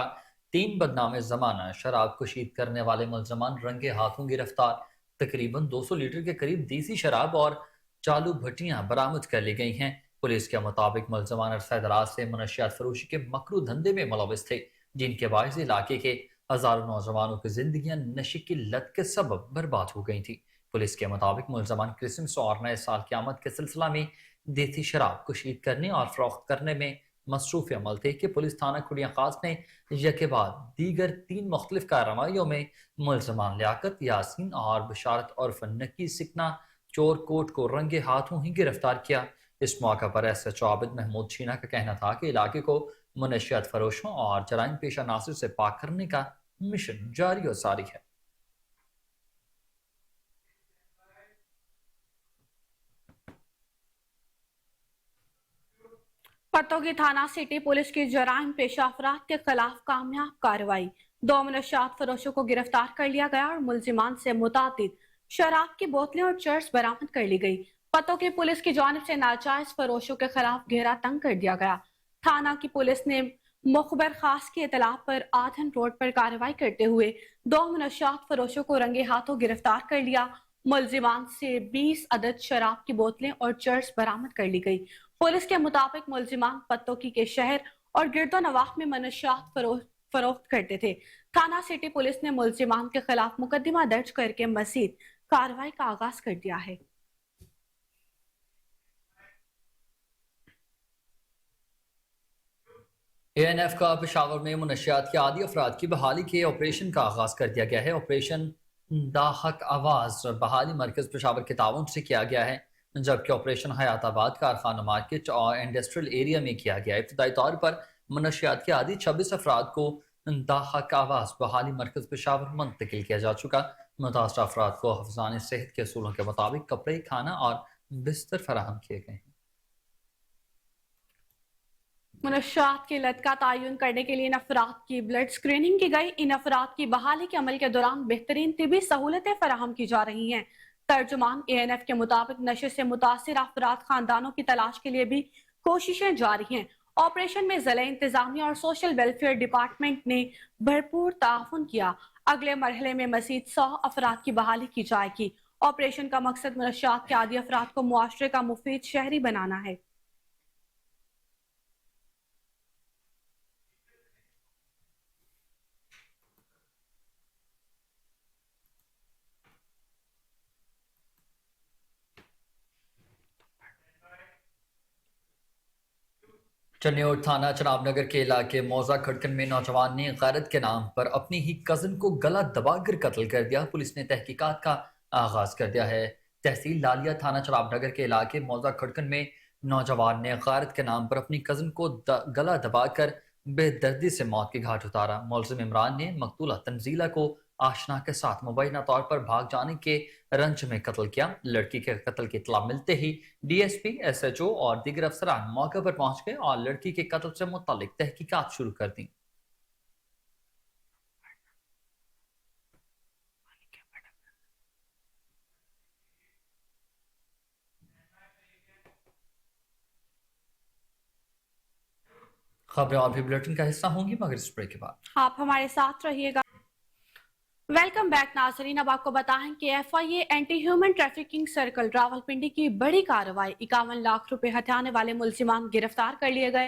[SPEAKER 2] 3 बदनामे जमाना शराब कशीद करने वाले मुलजमान रंगे हाथों गिरफ्तार। तकरीबन 200 लीटर के करीब देसी शराब और चालू भट्टियां बरामद कर ली गई हैं। पुलिस के मुताबिक मुलजमान अरसा दराज से मनशियात फरोशी के मकरू धंधे में मुलविस थे, जिनके बायस इलाके के हजारों नौजवानों की जिंदगियां नशे की लत के सबब बर्बाद हो गई थी। पुलिस के मुताबिक मुलजमान क्रिसमस और नए साल की आमद के सिलसिला में देसी शराब कशीद करने और फरोख्त करने में मसरूफ अमल थे कि पुलिस थाना खुड़िया खास ने यके बाद दीगर 3 मुख्तलिफ कार्रवाइयों में मुलजमान लियाकत यासीन और बशारत और नकी सिकना चोर कोट को रंगे हाथों ही गिरफ्तार किया। इस मौका पर एसएचओ आबिद महमूद छीना का कहना था कि इलाके को मनशियात फरोशों और जराइम पेशा नासिर से पाक करने का मिशन जारी और सारी है।
[SPEAKER 1] पतोगी थाना सिटी पुलिस की जराइम पेशा अफराद के खिलाफ कामयाब कार्रवाई। 2 मनशियात फरोशों को गिरफ्तार कर लिया गया और मुलजिमान से मुतादिद शराब की बोतलें और चर्स बरामद कर ली गई। पतोगी पुलिस की जानिब से नाजायज फरोशों के खिलाफ घेरा तंग कर दिया गया। थाना की पुलिस ने मुखबर खास की इतला पर आधन रोड पर कार्रवाई करते हुए 2 मनशियात फरोशों को रंगे हाथों गिरफ्तार कर लिया। मुलजिमान से 20 अदद शराब की बोतलें और चर्स बरामद कर ली गई। पुलिस के मुताबिक मुलजिमान पत्तोकी के शहर और गिरदो नवाह में मनशियात फरोख्त करते थे। थाना सिटी पुलिस ने मुलजिमान के खिलाफ मुकदमा दर्ज करके मजीद कार्रवाई का आगाज कर दिया है।
[SPEAKER 2] एएनएफ का पेशावर में मनशियात के आदि अफराद की बहाली के ऑपरेशन का आगाज कर दिया गया है। ऑपरेशन दाहक आवाज बहाली मरकज पेशावर के ताउन से किया गया है, जबकि ऑपरेशन हयाताबाद कारखाना मार्केट और इंडस्ट्रियल एरिया में किया गया। इब्तदाई तौर पर मनशियात के आदि 26 अफराद को दाहक आवाज बहाली मरकज पेशावर मुंतकिल किया जा चुका। मुतासर अफराद को हफ्जान सेहत के असूलों के मुताबिक कपड़े, खाना और बिस्तर फराहम किए गए हैं।
[SPEAKER 1] मनशियात की लत का तयन करने के लिए इन अफराद की ब्लड स्क्रीनिंग की गई। इन अफराद की बहाली के अमल के दौरान बेहतरीन तिबी सहूलतें फराहम की जा रही हैं। तर्जुमान एएनएफ के मुताबिक नशे से मुतासिर अफराद खानदानों की तलाश के लिए भी कोशिशें जारी हैं। ऑपरेशन में ज़िला इंतजामिया और सोशल वेलफेयर डिपार्टमेंट ने भरपूर ताउन किया। अगले मरहले में मजीद 100 अफराद की बहाली की जाएगी। ऑपरेशन का मकसद मनशियात के आदि अफराद को मुआशरे का मुफीद शहरी बनाना है।
[SPEAKER 2] चन्योर थाना चनाबनगर के इलाके मौजा खड़कन में नौजवान ने गैरत के नाम पर अपनी ही कजन को गला दबाकर कत्ल कर दिया। पुलिस ने तहकीकात का आगाज कर दिया है। तहसील लालिया थाना चनाबनगर के इलाके मौजा खड़कन में नौजवान ने गैरत के नाम पर अपनी कजन को गला दबाकर बेदर्दी से मौत के घाट उतारा। मुलजिम इमरान ने मकतूला तंजीला को आशना के साथ मुबैना तौर पर भाग जाने के रंज में कत्ल किया। लड़की के कत्ल की इत्तला मिलते ही डीएसपी, एसएचओ और दीगर अफसरान मौके पर पहुंच गए और लड़की के कत्ल से मुतालिक तहकीकात शुरू कर दी। खबरें और भी बुलेटिन का हिस्सा होंगी मगर इस ब्रेक के बाद।
[SPEAKER 1] आप हमारे साथ रहिएगा। वेलकम बैक नाजरीन। अब आपको बताएं कि FIA anti human trafficking circle Rawalpindi की बड़ी कार्रवाई। 51 लाख रुपए हथियाने वाले मुलजिमान गिरफ्तार कर लिए गए।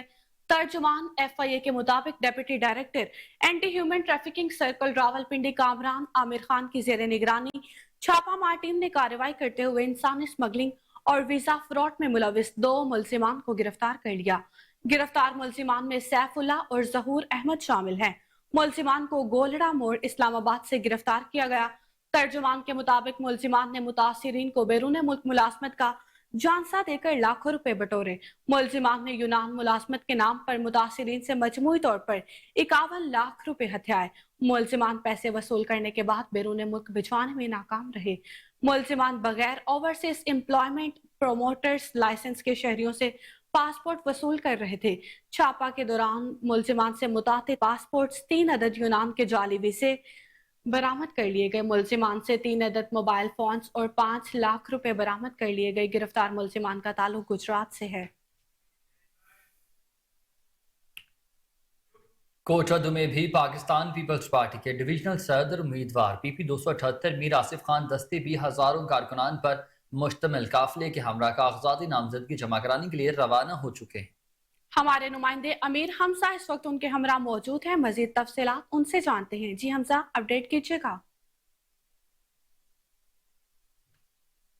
[SPEAKER 1] तर्जुमान एफआईए के मुताबिक deputy director anti human trafficking circle Rawalpindi Kamran Aamir Khan की जेर निगरानी छापामार टीम ने कार्रवाई करते हुए इंसानी स्मगलिंग और वीजा फ्रॉड में मुलविस 2 मुलजिमान को गिरफ्तार कर लिया। गिरफ्तार मुलजिमान में सैफुल्ला और जहूर अहमद शामिल हैं। मुलजिमान को गोलड़ा मोड़ इस्लामाबाद से गिरफ्तार किया गया। तर्जुमान के मुताबिक मुलजिमान ने मुतासिरीन को बैरून मुल्क मुलाजमत का जानसा देकर लाखों रुपए बटोरे। मुलजिमान ने यूनान मुलाजमत के नाम पर मुतासिरीन से मजमूई तौर पर 51 लाख रुपए हथियाए। मुलजिमान पैसे वसूल करने के बाद बैरून मुल्क भिजवाने में नाकाम रहे। मुलजिमान बगैर ओवरसीज एम्प्लॉयमेंट प्रोमोटर्स लाइसेंस के शहरियों से पासपोर्ट वसूल कर रहे थे। छापा के दौरान मुलजिमान से मुतातिद पासपोर्ट्स, 3 अदद यूनान के जाली वीजे बरामद कर लिए गए। मुलजिमान से 3 अदद मोबाइल फोन्स और 5 लाख रुपए बरामद कर लिए गए। गिरफ्तार मुलजिमान का ताल्लुक गुजरात से है।
[SPEAKER 2] कोटरदू में भी पाकिस्तान पीपल्स पार्टी के डिविजनल सदर उम्मीदवार PP 278 मीर आसिफ खान दस्ते भी हजारों कारकुनान पर मुश्तमिल काफिले के हमरा कागजाती नामजदगी जमा कराने के लिए रवाना हो चुके हैं।
[SPEAKER 1] हमारे नुमाइंदे अमीर हमजा इस वक्त उनके हमरा मौजूद हैं। मजीद तफसीलात उनसे जानते हैं। जी हमजा, अपडेट कीजिएगा।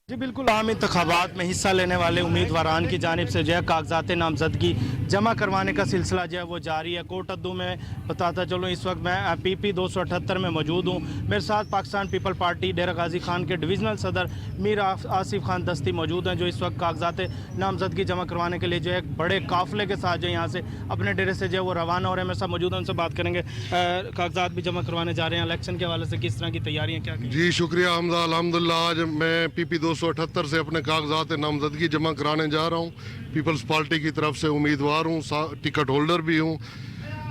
[SPEAKER 3] जी बिल्कुल, आम इंतखाबात में हिस्सा लेने वाले उम्मीदवारान की जानिब से जो है कागजात नामजदगी जमा करवाने का सिलसिला जो है वो जारी है। कोटद्दू में बताता चलूँ, इस वक्त मैं PP 278 में मौजूद हूँ। मेरे साथ पाकिस्तान पीपल पार्टी डेरा गाजी खान के डिविजनल सदर मीर आसिफ खान दस्ती मौजूद हैं, जो इस वक्त कागजात नामजदगी जमा करवाने के लिए जो है एक बड़े काफिले के साथ जो यहाँ से अपने डेरे से जो है वो रवाना हो रहे हैं। मेरे साथ मौजूद हैं, उनसे बात करेंगे। कागजात भी जमा करवाने जा रहे हैं, इलेक्शन के हवाले से किस तरह की तैयारियाँ क्या?
[SPEAKER 4] जी शुक्रिया हमजा, अल्हम्दुलिल्लाह आज मैं PP 278 से अपने कागजात नामजदगी जमा कराने जा रहा हूँ। पीपल्स पार्टी की तरफ से उम्मीदवार हूँ, टिकट होल्डर भी हूँ।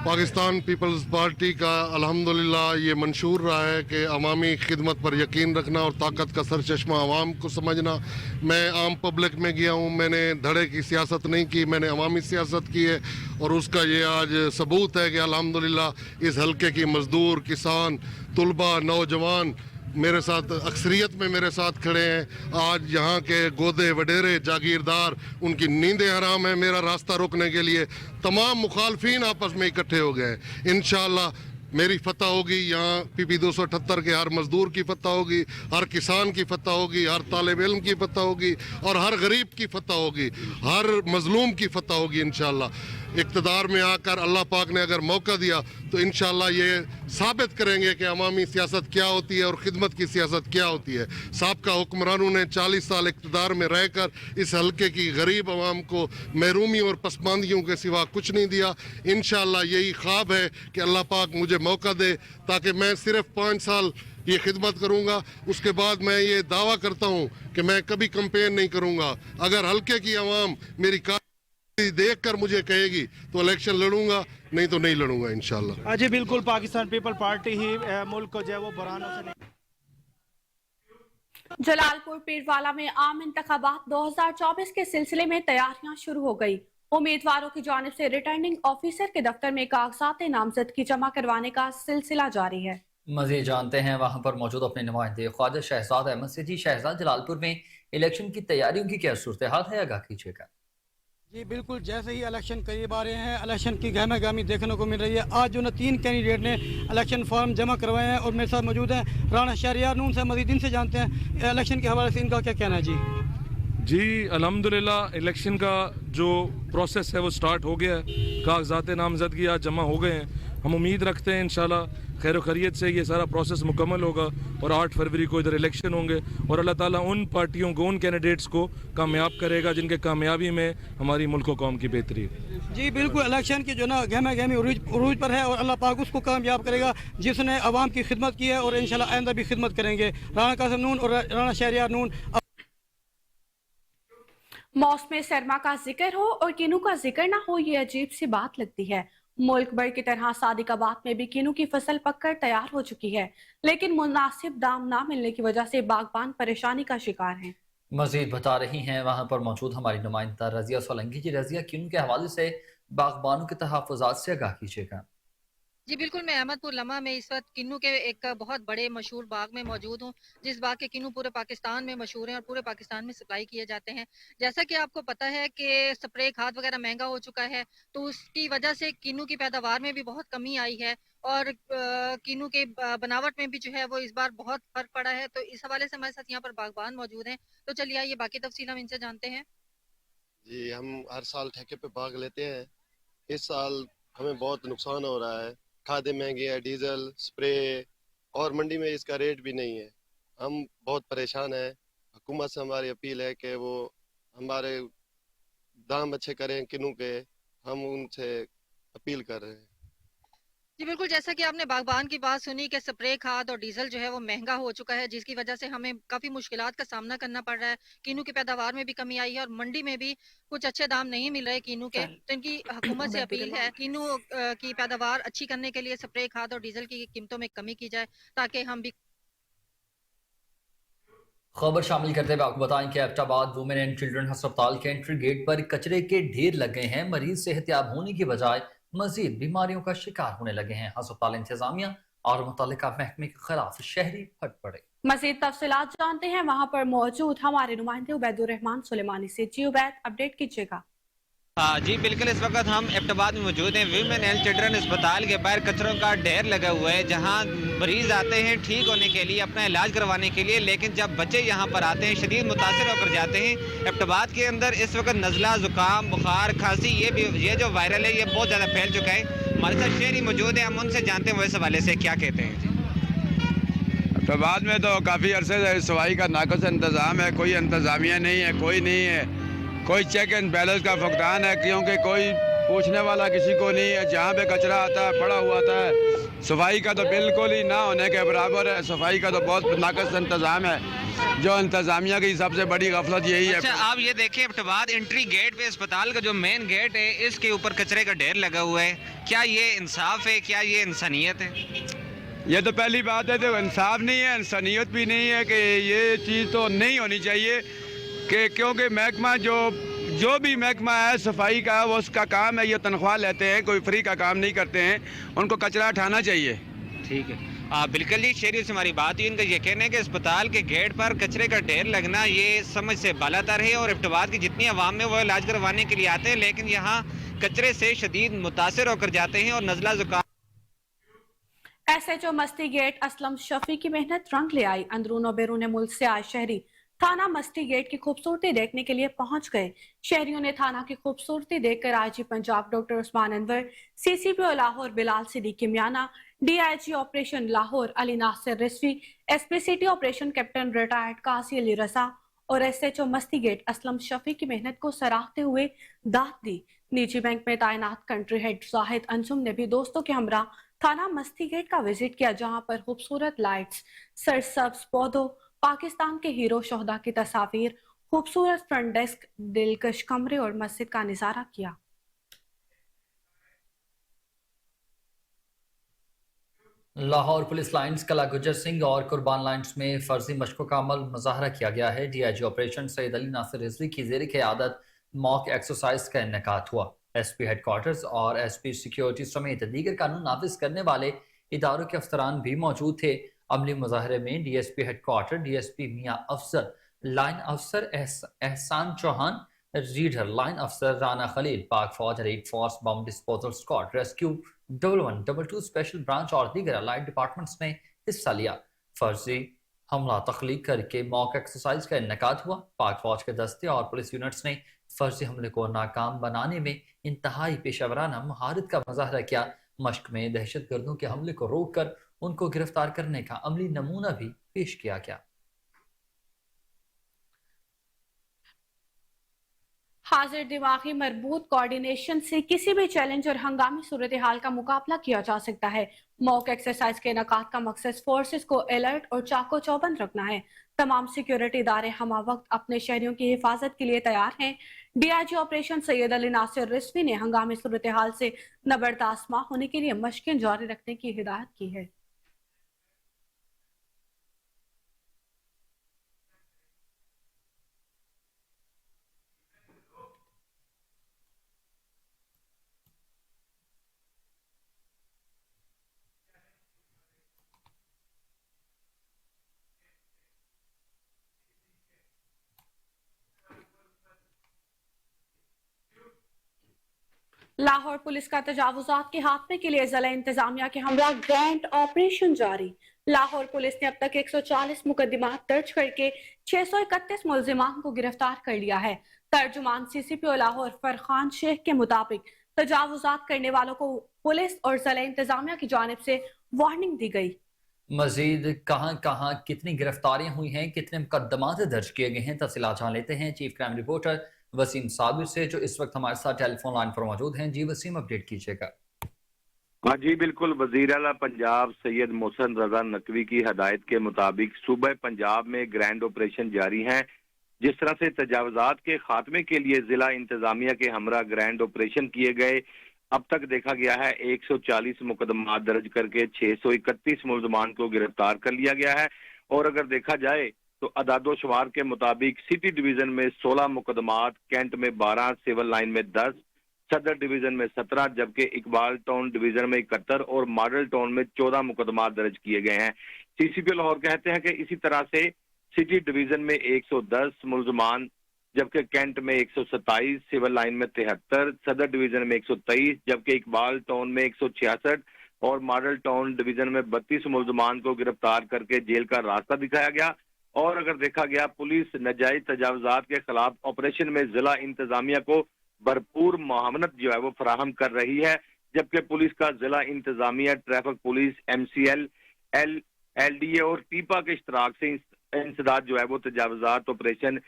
[SPEAKER 4] पाकिस्तान पीपल्स पार्टी का अल्हम्दुलिल्लाह ये मंशूर रहा है कि अवामी खिदमत पर यकीन रखना और ताकत का सरचश्मा अवाम को समझना। मैं आम पब्लिक में गया हूँ, मैंने धड़े की सियासत नहीं की, मैंने अवामी सियासत की है और उसका ये आज सबूत है कि अल्हम्दुलिल्लाह इस हल्के की मजदूर, किसान, तुलबा, नौजवान मेरे साथ अक्सरियत में मेरे साथ खड़े हैं। आज यहाँ के गोदे वडेरे जागीरदार, उनकी नींदें हराम है मेरा रास्ता रोकने के लिए। तमाम मुखालफीन आपस में इकट्ठे हो गए हैं। इंशाअल्लाह मेरी फतह होगी, यहाँ PP 278 के हर मजदूर की फतह होगी, हर किसान की फतह होगी, हर तालिब इल्म की फतह होगी और हर गरीब की फतह होगी, हर मजलूम की फतह होगी इंशाअल्लाह। इक़्तिदार में आकर अल्लाह पाक ने अगर मौका दिया तो इंशाअल्लाह ये साबित करेंगे कि अवामी सियासत क्या होती है और खिदमत की सियासत क्या होती है। साबका हुक्मरानों ने 40 साल इक़्तिदार में रहकर इस हल्के की गरीब आवाम को महरूमी और पसमानदियों के सिवा कुछ नहीं दिया। इंशाअल्लाह यही ख्वाब है कि अल्लाह पाक मुझे मौका दे ताकि मैं सिर्फ 5 साल ये खिदमत करूंगा, उसके बाद मैं ये दावा करता हूँ कि मैं कभी कंपेन नहीं करूंगा। अगर हल्के की आवाम मेरी देख कर मुझे कहेगी तो इलेक्शन लड़ूंगा, नहीं तो नहीं लड़ूंगा इंशाल्लाह।
[SPEAKER 3] जी बिल्कुल, पाकिस्तान पीपल पार्टी ही मुल्क को जो है वो बरानों से नहीं।
[SPEAKER 1] जलालपुर पीरवाला में आम इंतखाबात 2024 के सिलसिले में तैयारियां शुरू हो गई। उम्मीदवारों की जानिब से रिटर्निंग ऑफिसर के दफ्तर में कागजात नामजदगी जमा करवाने का सिलसिला जारी है।
[SPEAKER 2] मज़ीद जानते हैं वहाँ पर मौजूद अपने नुमाइंदे ख्वाजा शहजाद अहमद से। जी शहजाद, जलालपुर में इलेक्शन की तैयारियों की क्या सूरत हाल है, आगाह कीजिएगा।
[SPEAKER 5] जी बिल्कुल, जैसे ही इलेक्शन करीब आ रहे हैं, इलेक्शन की गहमा गहमी देखने को मिल रही है। आज जो ना 3 कैंडिडेट ने इलेक्शन फॉर्म जमा करवाए हैं और मेरे साथ मौजूद हैं राणा शहरियार नून से। मजीद इनसे जानते हैं इलेक्शन के हवाले से इनका क्या कहना है।
[SPEAKER 6] जी अल्हम्दुलिल्लाह इलेक्शन का जो प्रोसेस है वो स्टार्ट हो गया है। कागजात नामजदगी आज जमा हो गए हैं। हम उम्मीद रखते हैं इंशाल्लाह खैर खैरियत से ये सारा प्रोसेस मुकम्मल होगा और 8 फरवरी को इधर इलेक्शन होंगे और अल्लाह ताला उन पार्टियों को, उन कैंडिडेट्स को कामयाब करेगा जिनके कामयाबी में हमारी मुल्क व कौम की बेहतरी है।
[SPEAKER 5] जी बिल्कुल, इलेक्शन की जो ना गहमा गहमी उरूज पर है और अल्लाह पाक उसको कामयाब करेगा जिसने आवाम की खिदमत की है और इंशाल्लाह आइंदा भी खिदमत करेंगे। राणा कासिम नून और राणा शहरियार नून।
[SPEAKER 1] मौसम सरमा का जिक्र हो और किन्नू का जिक्र ना हो, ये अजीब सी बात लगती है। मुल्क भर की तरह सादिकाबाद में भी किन्नू की फसल पककर तैयार हो चुकी है, लेकिन मुनासिब दाम ना मिलने की वजह से बागबान परेशानी का शिकार हैं।
[SPEAKER 2] मजीद बता रही हैं वहाँ पर मौजूद हमारी नुमाइंदा रजिया सोलंकी। जी रजिया, किन्नू के हवाले से बागबानों के तहफ़्फ़ुज़ात से आगाह कीजिएगा।
[SPEAKER 7] जी बिल्कुल, मैं अहमदपुर लम्हा में इस वक्त किन्नू के एक बहुत बड़े मशहूर बाग में मौजूद हूँ, जिस बाग के किन्नू पूरे पाकिस्तान में मशहूर हैं और पूरे पाकिस्तान में सप्लाई किए जाते हैं। जैसा कि आपको पता है कि स्प्रे खाद वगैरह महंगा हो चुका है, तो उसकी वजह से किन्नू की पैदावार में भी बहुत कमी आई है और किन्नू के बनावट में भी जो है वो इस बार बहुत फर्क पड़ा है। तो इस हवाले से हमारे साथ यहाँ पर बागबान मौजूद हैं, तो चलिए आइए बाकी तफसील हम इनसे जानते हैं।
[SPEAKER 8] जी हम हर साल ठेके पे बाग लेते हैं اس سال ہمیں بہت نقصان ہو رہا ہے. کھادیں مہنگی ہے، ڈیزل، اسپرے، اور منڈی میں اس کا ریٹ بھی نہیں ہے. ہم بہت پریشان ہیں. حکومت سے ہماری اپیل ہے کہ وہ ہمارے دام اچھے کریں کنوں کے. ہم ان سے اپیل کر رہے ہیں.
[SPEAKER 7] جی بالکل، جیسا کہ آپ نے باغبان کی بات سنی کہ سپرے کھاد اور ڈیزل جو ہے وہ مہنگا ہو چکا ہے، جس کی وجہ سے ہمیں کافی مشکلات کا سامنا کرنا پڑ رہا ہے. کینو کی پیداوار میں بھی کمی آئی ہے اور منڈی میں بھی کچھ اچھے دام نہیں مل رہے کینو کے. تو ان کی حکومت سے اپیل ہے کینو کی پیداوار اچھی کرنے کے لیے سپرے کھاد اور ڈیزل کی قیمتوں میں کمی کی جائے تاکہ ہم بھی.
[SPEAKER 2] خبر شامل کرتے ہوئے آپ کو بتائیں کہ ایبٹ آباد وومن اینڈ چلڈرن ہسپتال کے انٹری گیٹ پر کچرے کے ڈھیر لگ گئے ہیں. مریض صحت یاب ہونے کی بجائے مزید بیماریوں کا شکار ہونے لگے ہیں. ہسپتال انتظامیہ اور متعلقہ محکمے کے خلاف شہری پھٹ پڑے.
[SPEAKER 1] مزید تفصیلات جانتے ہیں وہاں پر موجود ہمارے نمائندے عبید الرحمان سلیمانی سے. جی عبید، اپڈیٹ کیجیے گا.
[SPEAKER 9] جی بالکل، اس وقت ہم ایبٹ آباد میں موجود ہیں. ویمن اینڈ چلڈرن اسپتال کے باہر کچروں کا ڈھیر لگا ہوا ہے، جہاں مریض آتے ہیں ٹھیک ہونے کے لیے، اپنا علاج کروانے کے لیے، لیکن جب بچے یہاں پر آتے ہیں شدید متاثر ہو کر جاتے ہیں. ایبٹ آباد کے اندر اس وقت نزلہ، زکام، بخار، کھانسی، یہ جو وائرل ہے یہ بہت زیادہ پھیل چکا ہے. ہمارے ساتھ شہری موجود ہیں، ہم ان سے جانتے ہیں وہ اس حوالے سے کیا کہتے ہیں.
[SPEAKER 10] ایبٹ آباد میں تو کافی عرصے سے صفائی کا ناقص انتظام ہے. کوئی انتظامیہ نہیں ہے، کوئی نہیں ہے، کوئی چیک اینڈ بیلنس کا فقدان ہے، کیونکہ کوئی پوچھنے والا کسی کو نہیں ہے. جہاں پہ کچرا آتا ہے پڑا ہوا آتا ہے. صفائی کا تو بالکل ہی نہ ہونے کے برابر ہے. صفائی کا تو بہت ناقص انتظام ہے، جو انتظامیہ کی سب سے بڑی غفلت یہی ہے.
[SPEAKER 9] اچھا، آپ یہ دیکھیں ایبٹ آباد انٹری گیٹ پہ اسپتال کا جو مین گیٹ ہے اس کے اوپر کچرے کا ڈھیر لگا ہوا ہے. کیا یہ انصاف ہے؟ کیا یہ انسانیت ہے؟
[SPEAKER 10] یہ تو پہلی بات ہے، تو انصاف نہیں ہے، انسانیت بھی نہیں ہے کہ یہ چیز تو نہیں ہونی چاہیے. کہ کیونکہ محکمہ جو بھی محکمہ ہے صفائی کا، وہ اس کا کام ہے، یہ تنخواہ لیتے ہیں، کوئی فری کا کام نہیں کرتے ہیں. ان کو کچرا اٹھانا چاہیے.
[SPEAKER 9] ٹھیک ہے، بالکل جی. شہریوں سے ہماری بات ہوئی، ان کا یہ کہنا ہے کہ اسپتال کے گیٹ پر کچرے کا ڈھیر لگنا یہ سمجھ سے بالاتر ہے. اور ایبٹ آباد کی جتنی عوام ہے وہ علاج کروانے کے لیے آتے ہیں، لیکن یہاں کچرے سے شدید متاثر ہو کر جاتے ہیں اور نزلہ زکام.
[SPEAKER 1] ایس ایچ او مستی گیٹ اسلم شفیع کی محنت رنگ لے آئی. اندرون و بیرون ملک سے آئے شہری تھانہ مستی گیٹ کی خوبصورتی دیکھنے کے لیے پہنچ گئے. شہریوں نے تھانہ کی خوبصورتی دیکھ کر I G Punjab doctor Usman Anwar, C C P O Lahore Bilal Siddiqui Miana, D I G operation Lahore Ali Nasir Rizvi, S P C T operation captain retired Qazi Ali رضا اور ایس ایچ او مستی گیٹ اسلم شفیع کی محنت کو سراہتے ہوئے داد دی. نجی بینک میں تعینات کنٹری ہیڈ زاہد انجم نے بھی دوستوں کے ہمراہ تھانہ مستی گیٹ کا وزٹ کیا، جہاں پر خوبصورت لائٹس، سرسبز پودوں، پاکستان کے ہیرو شہداء کی تصاویر، خوبصورت فرنٹ ڈیسک، دلکش کمرے اور مسجد کا نظارہ کیا.
[SPEAKER 2] لاہور پولیس لائنز کلا گجر سنگھ اور قربان لائنز میں فرضی مشقوں کا عمل مظاہرہ کیا گیا ہے. ڈی آئی جی آپریشن سید علی ناصر رضوی کی زیر قیادت موک ایکسرسائز کا انعقاد ہوا. ایس پی ہیڈ کوارٹرز اور ایس پی سیکیورٹی سمیت دیگر قانون نافذ کرنے والے اداروں کے افسران بھی موجود تھے. عملی مظاہرے میں D S P headquarter, D S P Mian Afzal, line افسر احسان چوہان، ریڈر لائن افسر رانا خلیل، پاک فوج، red force, bomb disposal squad, rescue 1122 special branch اور دیگر الائڈ ڈپارٹمنٹس نے حصہ لیا. فرضی حملہ تخلیق کر کے موک ایکسرسائز کا انعقاد ہوا. پاک فوج کے دستے اور پولیس یونٹس نے فرضی حملے کو ناکام بنانے میں انتہائی پیشہ ورانہ مہارت کا مظاہرہ کیا. مشق میں دہشت گردوں کے حملے کو روک کر ان کو گرفتار کرنے کا عملی نمونہ بھی پیش کیا گیا.
[SPEAKER 1] حاضر دماغی مربوط کوارڈینیشن سے کسی بھی چیلنج اور ہنگامی صورتحال کا مقابلہ کیا جا سکتا ہے. موک ایکسرسائز کے انعقاد کا مقصد فورسز کو الرٹ اور چاق و چوبند رکھنا ہے. تمام سیکیورٹی ادارے ہمہ وقت اپنے شہریوں کی حفاظت کے لیے تیار ہیں. ڈی آئی جی آپریشن سید علی ناصر رضوی نے ہنگامی صورتحال سے نبردست ماہ ہونے کے لیے مشقیں جاری رکھنے کی ہدایت کی ہے. لاہور پولیس کا تجاوزات کے خاتمے کے لیے ضلع انتظامیہ کے ہمراہ گرینڈ آپریشن جاری. لاہور پولیس نے اب تک 140 مقدمات درج کر کے 631 ملزمان کو گرفتار کر لیا ہے. ترجمان سی سی پی او لاہور فرخان شیخ کے مطابق तजावुजात करने वालों को पुलिस और जिला इंतजामिया की जानिब से वार्निंग दी गई।
[SPEAKER 2] मजीद कहां कहां कितनी गिरफ्तारियां हुई हैं, कितने मुकदमात दर्ज किए गए हैं, तफसीलात जान लेते हैं chief crime reporter Waseem Sabir से, जो इस वक्त हमारे साथ टेलीफोन लाइन पर मौजूद हैं। जी वसीम, अपडेट कीजिएगा।
[SPEAKER 11] हाँ जी बिल्कुल, वज़ीर आला पंजाब सैयद मोहसिन रजा नकवी की हदायत के मुताबिक सूबे पंजाब में ग्रैंड ऑपरेशन जारी हैं। जिस तरह से तजावजात के खात्मे के लिए जिला इंतजामिया के हमरा ग्रैंड ऑपरेशन किए गए, अब तक देखा गया है 140 मुकदमात दर्ज करके 631 मुलजमान को गिरफ्तार कर लिया गया है। और अगर देखा जाए तो अदादो शुमार के मुताबिक सिटी डिवीजन में 16 मुकदमात, कैंट में 12, सिविल लाइन में 10, सदर डिवीजन में 17, जबकि इकबाल टाउन डिवीजन में 71 और मॉडल टाउन में 14 मुकदमात दर्ज किए गए हैं। सीसीपी लाहौर कहते हैं कि इसी तरह से सिटी डिवीजन में 110 मुलजमान, जबकि कैंट में 127, सिविल लाइन में 73, सदर डिवीजन में 123, जबकि इकबाल टाउन में 166 और मॉडल टाउन डिवीजन में 32 मुलजमान को गिरफ्तार करके जेल का रास्ता दिखाया गया। और अगर देखा गया, पुलिस नाजायज तजावजात के खिलाफ ऑपरेशन में जिला इंतजामिया को भरपूर मुआवनत जो है वो फराहम कर रही है, जबकि पुलिस का जिला इंतजामिया, ट्रैफिक पुलिस, MCL, LDA और टीपा के इश्तराक से इंसदाद जो है वो तजावजात ऑपरेशन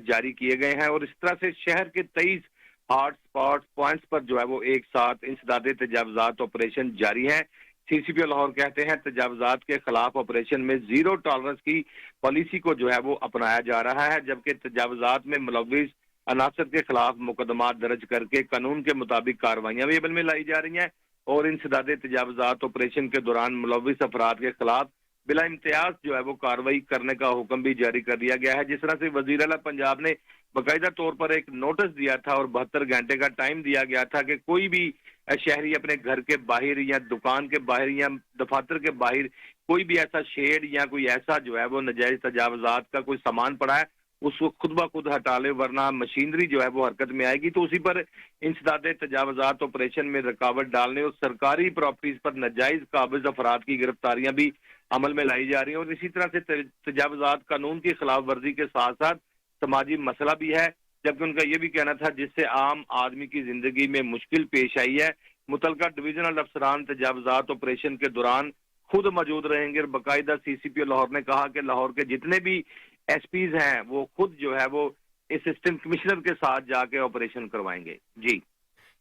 [SPEAKER 11] जारी किए गए हैं। और इस तरह से शहर के 23 हॉट स्पॉट पॉइंट्स पर जो है वो एक साथ इंसदाद तजावजात ऑपरेशन जारी है। सीसीपी लाहौर कहते हैं तजावजात के खिलाफ ऑपरेशन में जीरो टॉलरेंस की पॉलिसी को जो है वो अपनाया जा रहा है, जबकि तजावजात में मुलव्विस अनासर के खिलाफ मुकदमात दर्ज करके कानून के मुताबिक कार्रवाइयां भी अमल में लाई जा रही हैं। और इंसदाद तजावजात ऑपरेशन के दौरान मुलव्विस अफराद के खिलाफ बिला इम्तियाज जो है वो कार्रवाई करने का हुक्म भी जारी कर दिया गया है। जिस तरह से वजीर आला पंजाब ने बाकायदा तौर पर एक नोटिस दिया था और 72 घंटे का टाइम दिया गया था कि कोई भी शहरी अपने घर के बाहर या दुकान के बाहर या दफातर के बाहर कोई भी ऐसा शेड या कोई ऐसा जो है वो नाजायज तजावजात का कोई सामान पड़ा है, उसको खुद ब खुद हटा ले, वरना मशीनरी जो है वो हरकत में आएगी। तो उसी पर इंसदाद तजावजात ऑपरेशन में रुकावट डालने और सरकारी प्रॉपर्टीज पर नाजायज काबिज अफराद की गिरफ्तारियां भी अमल में लाई जा रही हैं। और इसी तरह से तजावजात कानून की खिलाफ वर्जी के साथ साथ समाजी मसला भी है, जबकि उनका ये भी कहना था जिससे आम आदमी की जिंदगी में मुश्किल पेश आई है। मुतलका डिवीजनल अफसरान तजावजात ऑपरेशन के दौरान खुद मौजूद रहेंगे। और बाकायदा सीसीपी लाहौर ने कहा कि लाहौर के जितने भी SPs हैं वो खुद जो है वो असिस्टेंट कमिश्नर के साथ जाके ऑपरेशन करवाएंगे। जी,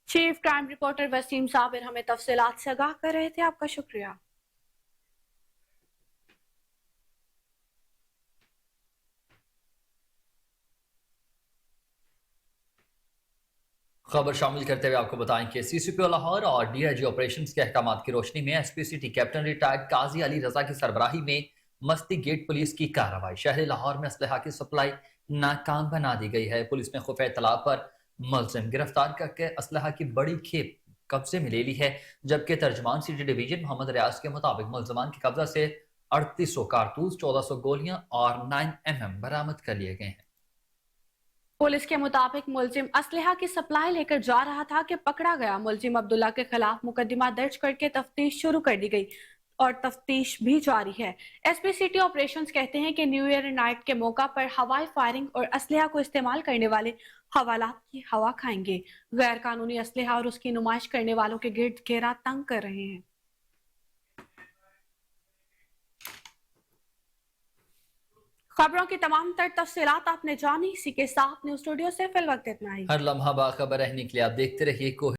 [SPEAKER 1] chief crime reporter Waseem Sabir हमें तफसीलात से आगाह कर रहे थे, आपका शुक्रिया।
[SPEAKER 2] खबर शामिल करते हुए आपको बताएं कि CCP लाहौर और DIG ऑपरेशंस के अहकामात की रोशनी में SP सिटी कैप्टन रिटायर्ड काजी अली रजा की सरबराही में मस्ती गेट पुलिस की कार्रवाई। शहर लाहौर में असलहा की सप्लाई नाकाम बना दी गई है। पुलिस ने खुफिया इत्तला पर मुलजिम गिरफ्तार करके असलहा की बड़ी खेप कब्जे में ले ली है, जबकि तर्जमान सिटी डिवीजन मोहम्मद रियाज के मुताबिक मुलजमान के कब्जा से 3800 कारतूस, 1400 गोलियां और 9mm बरामद कर लिए गए हैं।
[SPEAKER 1] पुलिस के मुताबिक मुलजिम असलहा की सप्लाई लेकर जा रहा था कि पकड़ा गया। मुलजिम अब्दुल्ला के खिलाफ मुकदमा दर्ज करके तफ्तीश शुरू कर दी गई और तफ्तीश भी जारी है। SP सिटी ऑपरेशंस कहते हैं कि न्यू ईयर नाइट के मौका पर हवाई फायरिंग और असलहा को इस्तेमाल करने वाले हवालात की हवा खाएंगे। गैर कानूनी असलहा और उसकी नुमाइश करने वालों के गिर्द घेरा तंग कर रहे हैं। खबरों की तमाम तर तफसीलात आपने जानी। इसी के साथ न्यूज़ स्टूडियो से फिल वक्त इतना ही।
[SPEAKER 2] हर लम्हा बाखबर रहने के लिए आप देखते रहिए